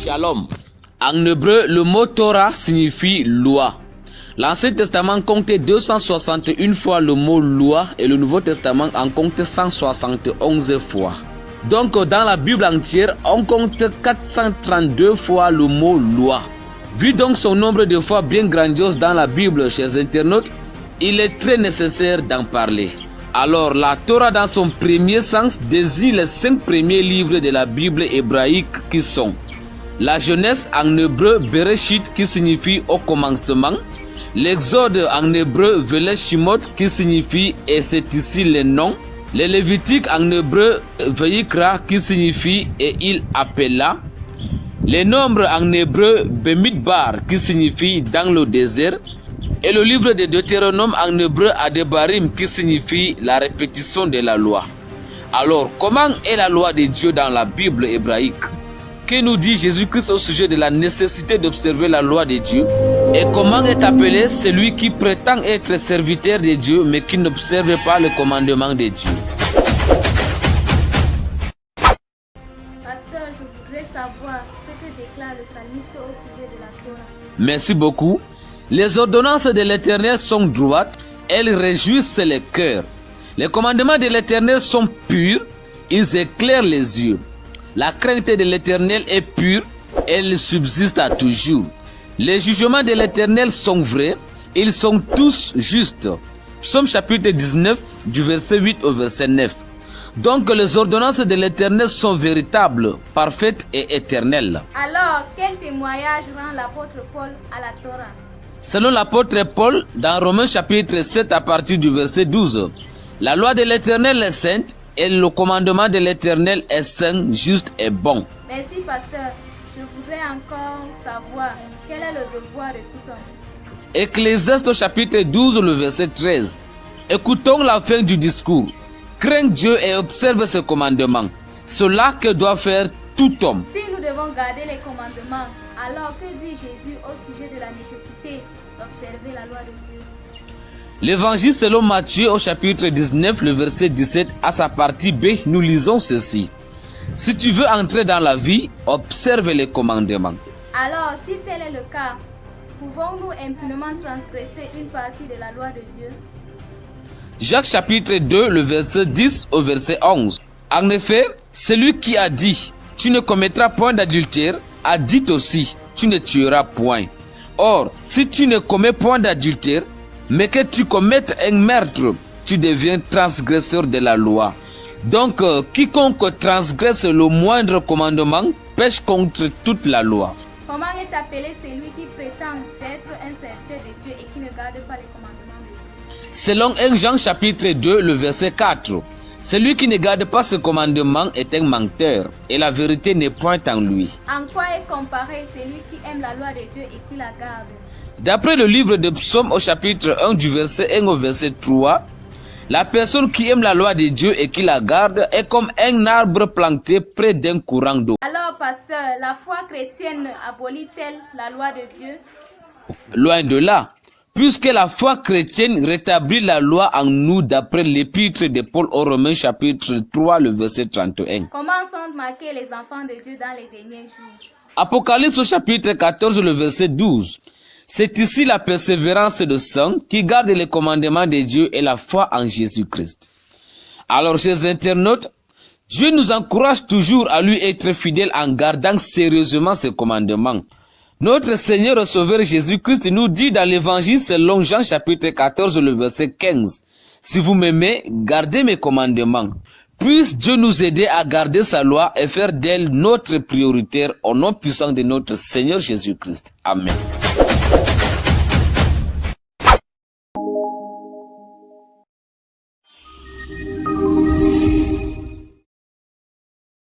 Shalom. En hébreu, le mot Torah signifie loi. L'Ancien Testament comptait 261 fois le mot loi et le Nouveau Testament en compte 171 fois. Donc dans la Bible entière, on compte 432 fois le mot loi. Vu donc son nombre de fois bien grandiose dans la Bible, chers internautes, il est très nécessaire d'en parler. Alors, la Torah dans son premier sens désigne les 5 premiers livres de la Bible hébraïque qui sont la Genèse en hébreu Bereshit qui signifie au commencement, l'Exode en hébreu Veleshimot qui signifie et c'est ici le nom, le Lévitique en hébreu Vayikra qui signifie et il appela, les nombres en hébreu Bemidbar qui signifie dans le désert, et le livre de Deutéronome en hébreu Adebarim qui signifie la répétition de la loi. Alors, comment est la loi de Dieu dans la Bible hébraïque? Que nous dit Jésus-Christ au sujet de la nécessité d'observer la loi de Dieu? Et comment est appelé celui qui prétend être serviteur de Dieu mais qui n'observe pas le commandement de Dieu? Pasteur, je voudrais savoir ce que déclare le psalmiste au sujet de la Torah. Merci beaucoup. Les ordonnances de l'Éternel sont droites, elles réjouissent le cœur. Les commandements de l'Éternel sont purs, ils éclairent les yeux. La crainte de l'Éternel est pure, elle subsiste à toujours. Les jugements de l'Éternel sont vrais, ils sont tous justes. Psaume chapitre 19, du verset 8 au verset 9. Donc les ordonnances de l'Éternel sont véritables, parfaites et éternelles. Alors, quel témoignage rend l'apôtre Paul à la Torah? Selon l'apôtre Paul, dans Romains chapitre 7 à partir du verset 12, la loi de l'Éternel est sainte et le commandement de l'Éternel est saint, juste et bon. Merci, pasteur. Je voudrais encore savoir quel est le devoir de tout homme. Ecclésiaste chapitre 12, le verset 13. Écoutons la fin du discours. Crains Dieu et observe ses commandements. Cela que doit faire tout homme. Si nous devons garder les commandements, alors que dit Jésus au sujet de la nécessité d'observer la loi de Dieu? L'évangile selon Matthieu au chapitre 19, le verset 17, à sa partie B, nous lisons ceci. Si tu veux entrer dans la vie, observe les commandements. Alors, si tel est le cas, pouvons-nous impunément transgresser une partie de la loi de Dieu? Jacques chapitre 2, le verset 10 au verset 11. En effet, celui qui a dit « Tu ne commettras point d'adultère » a dit aussi « Tu ne tueras point ». Or, si tu ne commets point d'adultère, mais que tu commettes un meurtre, tu deviens transgresseur de la loi. Donc, quiconque transgresse le moindre commandement pêche contre toute la loi. Comment est appelé celui qui prétend être un serviteur de Dieu et qui ne garde pas les commandements de Dieu? Selon 1 Jean chapitre 2, le verset 4, celui qui ne garde pas ce commandement est un menteur, et la vérité n'est point en lui. En quoi est comparé celui qui aime la loi de Dieu et qui la garde? D'après le livre de Psaume au chapitre 1 du verset 1 au verset 3, la personne qui aime la loi de Dieu et qui la garde est comme un arbre planté près d'un courant d'eau. Alors, pasteur, la foi chrétienne abolit-elle la loi de Dieu? Loin de là, puisque la foi chrétienne rétablit la loi en nous d'après l'épître de Paul aux Romains chapitre 3, le verset 31. Comment sont marqués les enfants de Dieu dans les derniers jours? Apocalypse au chapitre 14, le verset 12. C'est ici la persévérance de saints qui garde les commandements de Dieu et la foi en Jésus-Christ. Alors, chers internautes, Dieu nous encourage toujours à lui être fidèles en gardant sérieusement ses commandements. Notre Seigneur et Sauveur Jésus-Christ nous dit dans l'évangile selon Jean chapitre 14, le verset 15. Si vous m'aimez, gardez mes commandements. Puisse Dieu nous aider à garder sa loi et faire d'elle notre prioritaire au nom puissant de notre Seigneur Jésus-Christ. Amen.